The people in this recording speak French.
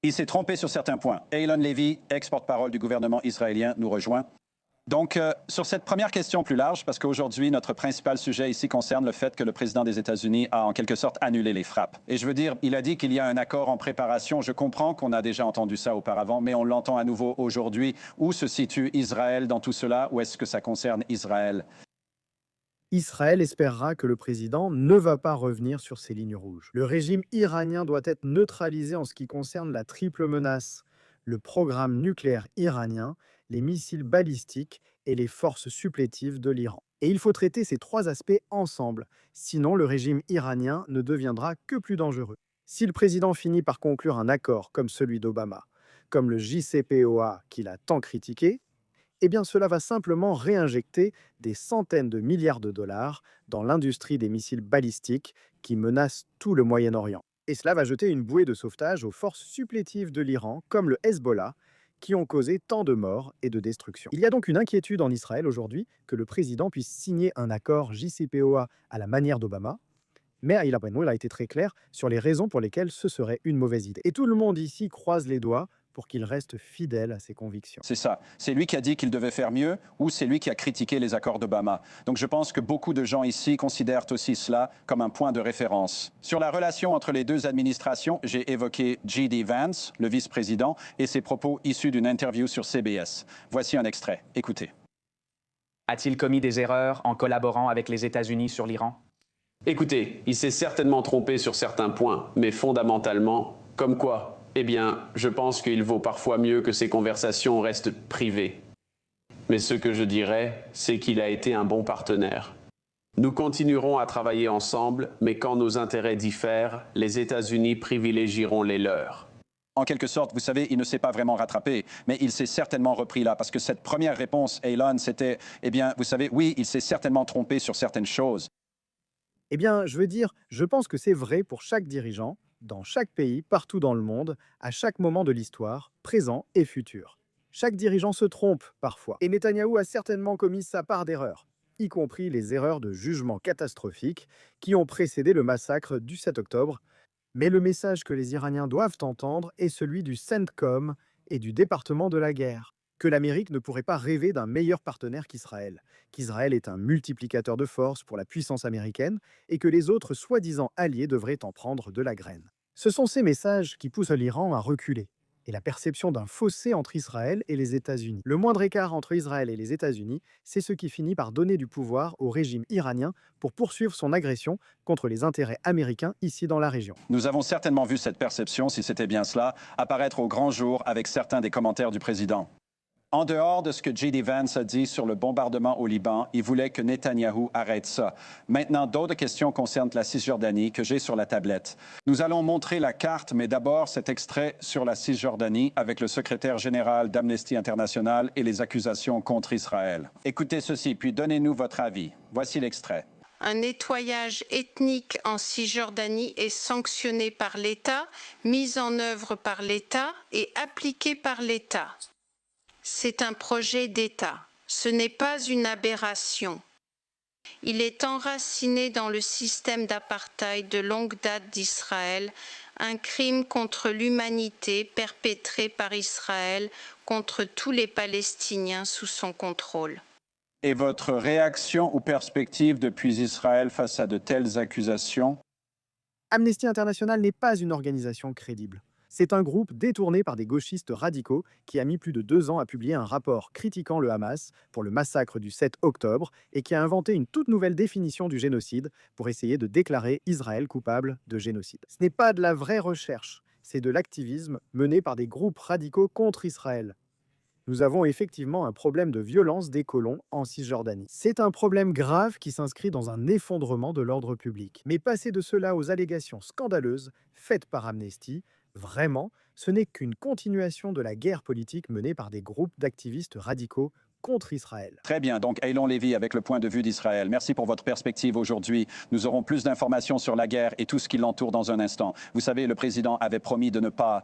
Il s'est trompé sur certains points. Eylon Levy, ex-porte-parole du gouvernement israélien, nous rejoint. Donc, sur cette première question plus large, parce qu'aujourd'hui, notre principal sujet ici concerne le fait que le président des États-Unis a en quelque sorte annulé les frappes. Et je veux dire, il a dit qu'il y a un accord en préparation. Je comprends qu'on a déjà entendu ça auparavant, mais on l'entend à nouveau aujourd'hui. Où se situe Israël dans tout cela? Ou est-ce que ça concerne Israël? Israël espérera que le président ne va pas revenir sur ces lignes rouges. Le régime iranien doit être neutralisé en ce qui concerne la triple menace, le programme nucléaire iranien, les missiles balistiques et les forces supplétives de l'Iran. Et il faut traiter ces trois aspects ensemble, sinon le régime iranien ne deviendra que plus dangereux. Si le président finit par conclure un accord comme celui d'Obama, comme le JCPOA qu'il a tant critiqué, eh bien cela va simplement réinjecter des centaines de milliards de dollars dans l'industrie des missiles balistiques qui menacent tout le Moyen-Orient. Et cela va jeter une bouée de sauvetage aux forces supplétives de l'Iran, comme le Hezbollah, qui ont causé tant de morts et de destruction. Il y a donc une inquiétude en Israël aujourd'hui que le président puisse signer un accord JCPOA à la manière d'Obama, mais il a été très clair sur les raisons pour lesquelles ce serait une mauvaise idée. Et tout le monde ici croise les doigts pour qu'il reste fidèle à ses convictions. C'est ça. C'est lui qui a dit qu'il devait faire mieux ou c'est lui qui a critiqué les accords d'Obama. Donc je pense que beaucoup de gens ici considèrent aussi cela comme un point de référence. Sur la relation entre les deux administrations, j'ai évoqué J.D. Vance, le vice-président, et ses propos issus d'une interview sur CBS. Voici un extrait. Écoutez. A-t-il commis des erreurs en collaborant avec les États-Unis sur l'Iran? Écoutez, il s'est certainement trompé sur certains points, mais fondamentalement, comme quoi? Eh bien, je pense qu'il vaut parfois mieux que ces conversations restent privées. Mais ce que je dirais, c'est qu'il a été un bon partenaire. Nous continuerons à travailler ensemble, mais quand nos intérêts diffèrent, les États-Unis privilégieront les leurs. En quelque sorte, vous savez, il ne s'est pas vraiment rattrapé, mais il s'est certainement repris là, parce que cette première réponse, Eylon, c'était, eh bien, vous savez, oui, il s'est certainement trompé sur certaines choses. Eh bien, je veux dire, je pense que c'est vrai pour chaque dirigeant, dans chaque pays, partout dans le monde, à chaque moment de l'histoire, présent et futur. Chaque dirigeant se trompe parfois, et Netanyahou a certainement commis sa part d'erreurs, y compris les erreurs de jugement catastrophiques qui ont précédé le massacre du 7 octobre. Mais le message que les Iraniens doivent entendre est celui du CENTCOM et du département de la guerre, que l'Amérique ne pourrait pas rêver d'un meilleur partenaire qu'Israël est un multiplicateur de force pour la puissance américaine et que les autres soi-disant alliés devraient en prendre de la graine. Ce sont ces messages qui poussent l'Iran à reculer et la perception d'un fossé entre Israël et les États-Unis. Le moindre écart entre Israël et les États-Unis, c'est ce qui finit par donner du pouvoir au régime iranien pour poursuivre son agression contre les intérêts américains ici dans la région. Nous avons certainement vu cette perception, si c'était bien cela, apparaître au grand jour avec certains des commentaires du président. En dehors de ce que J.D. Vance a dit sur le bombardement au Liban, il voulait que Netanyahou arrête ça. Maintenant, d'autres questions concernent la Cisjordanie que j'ai sur la tablette. Nous allons montrer la carte, mais d'abord cet extrait sur la Cisjordanie avec le secrétaire général d'Amnesty International et les accusations contre Israël. Écoutez ceci, puis donnez-nous votre avis. Voici l'extrait. Un nettoyage ethnique en Cisjordanie est sanctionné par l'État, mis en œuvre par l'État et appliqué par l'État. C'est un projet d'État. Ce n'est pas une aberration. Il est enraciné dans le système d'apartheid de longue date d'Israël, un crime contre l'humanité perpétré par Israël contre tous les Palestiniens sous son contrôle. Et votre réaction ou perspective depuis Israël face à de telles accusations? Amnesty International n'est pas une organisation crédible. C'est un groupe détourné par des gauchistes radicaux qui a mis plus de 2 ans à publier un rapport critiquant le Hamas pour le massacre du 7 octobre et qui a inventé une toute nouvelle définition du génocide pour essayer de déclarer Israël coupable de génocide. Ce n'est pas de la vraie recherche, c'est de l'activisme mené par des groupes radicaux contre Israël. Nous avons effectivement un problème de violence des colons en Cisjordanie. C'est un problème grave qui s'inscrit dans un effondrement de l'ordre public. Mais passer de cela aux allégations scandaleuses faites par Amnesty, vraiment, ce n'est qu'une continuation de la guerre politique menée par des groupes d'activistes radicaux contre Israël. Très bien. Donc, Eylon Levy avec le point de vue d'Israël. Merci pour votre perspective aujourd'hui. Nous aurons plus d'informations sur la guerre et tout ce qui l'entoure dans un instant. Vous savez, le président avait promis de ne pas